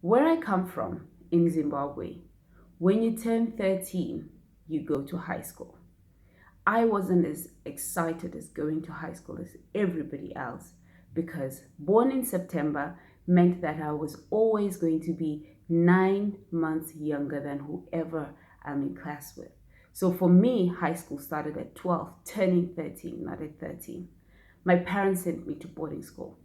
Where I come from in Zimbabwe, when you turn 13, you go to high school. I wasn't as excited as going to high school as everybody else because born in September meant that I was always going to be 9 months younger than whoever I'm in class with. So for me, high school started at 12, turning 13, not at 13. My parents sent me to boarding school.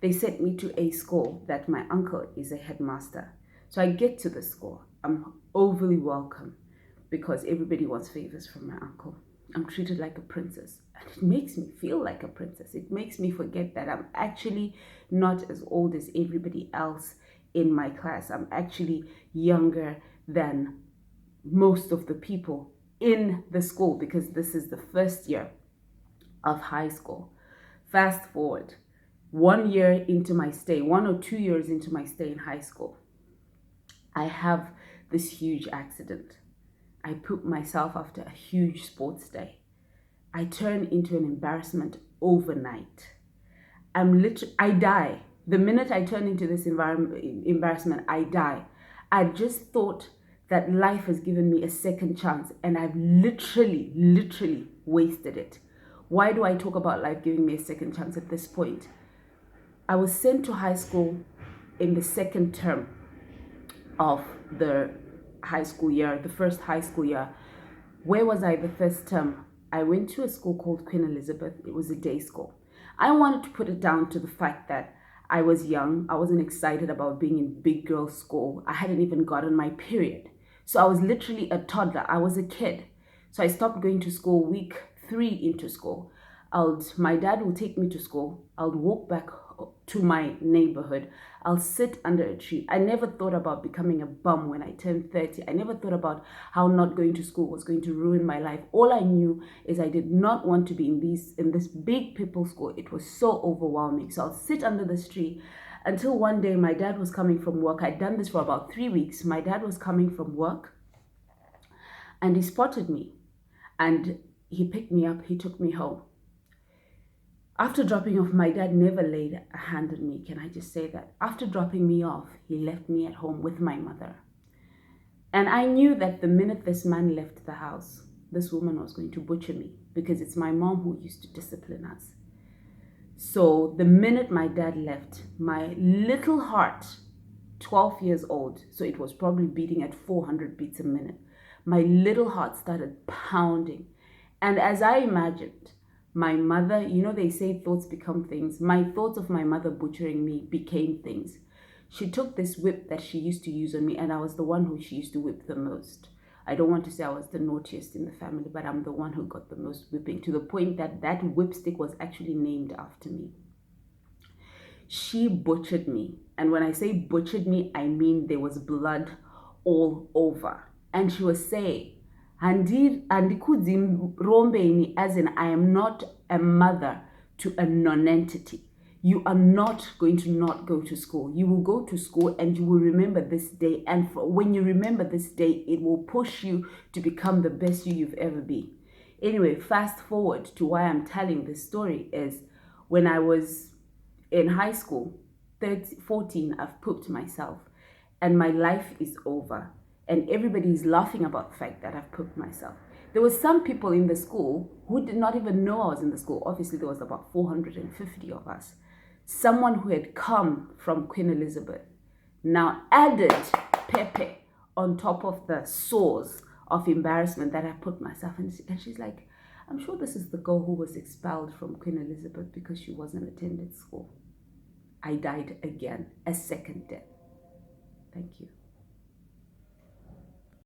They sent me to a school that my uncle is a headmaster. So I get to the school. I'm overly welcome because everybody wants favors from my uncle. I'm treated like a princess. And it makes me feel like a princess. It makes me forget that I'm actually not as old as everybody else in my class. I'm actually younger than most of the people in the school because this is the first year of high school. Fast forward 1 year into my stay, 1 or 2 years into my stay in high school, I have this huge accident. I poop myself after a huge sports day. I turn into an embarrassment overnight. I die. The minute I turn into this embarrassment, I die. I just thought that life has given me a second chance and I've literally wasted it. Why do I talk about life giving me a second chance at this point? I was sent to high school in the second term of the high school year, the first high school year. Where was I the first term? I went to a school called Queen Elizabeth. It was a day school. I wanted to put it down to the fact that I was young. I wasn't excited about being in big girl school. I hadn't even gotten my period. So I was literally a toddler. I was a kid. So I stopped going to school week 3 into school. My dad will take me to school. I'll walk back to my neighborhood. I'll sit under a tree. I never thought about becoming a bum when I turned 30. I never thought about how not going to school was going to ruin my life. All I knew is I did not want to be in this big people school. It was so overwhelming. So I'll sit under this tree until one day my dad was coming from work. I'd done this for about 3 weeks. My dad was coming from work and he spotted me and he picked me up. He took me home. After dropping off, my dad never laid a hand on me. Can I just say that? After dropping me off, he left me at home with my mother. And I knew that the minute this man left the house, this woman was going to butcher me because it's my mom who used to discipline us. So the minute my dad left, my little heart, 12 years old, so it was probably beating at 400 beats a minute, my little heart started pounding. And as I imagined, my mother, they say thoughts become things. My thoughts of my mother butchering me became things. She took this whip that she used to use on me, and I was the one who she used to whip the most. I don't want to say I was the naughtiest in the family, but I'm the one who got the most whipping, to the point that that whipstick was actually named after me. She butchered me. And when I say butchered me, I mean there was blood all over. And she was saying, Rombeni, as in I am not a mother to a non-entity. You are not going to not go to school. You will go to school and you will remember this day. And when you remember this day, it will push you to become the best you've ever been. Anyway, fast forward to why I'm telling this story is when I was in high school, 14, I've pooped myself and my life is over. And everybody is laughing about the fact that I've pooped myself. There were some people in the school who did not even know I was in the school. Obviously, there was about 450 of us. Someone who had come from Queen Elizabeth now added Pepe on top of the sores of embarrassment that I put myself in. And she's like, I'm sure this is the girl who was expelled from Queen Elizabeth because she wasn't attended school. I died again, a second death. Thank you.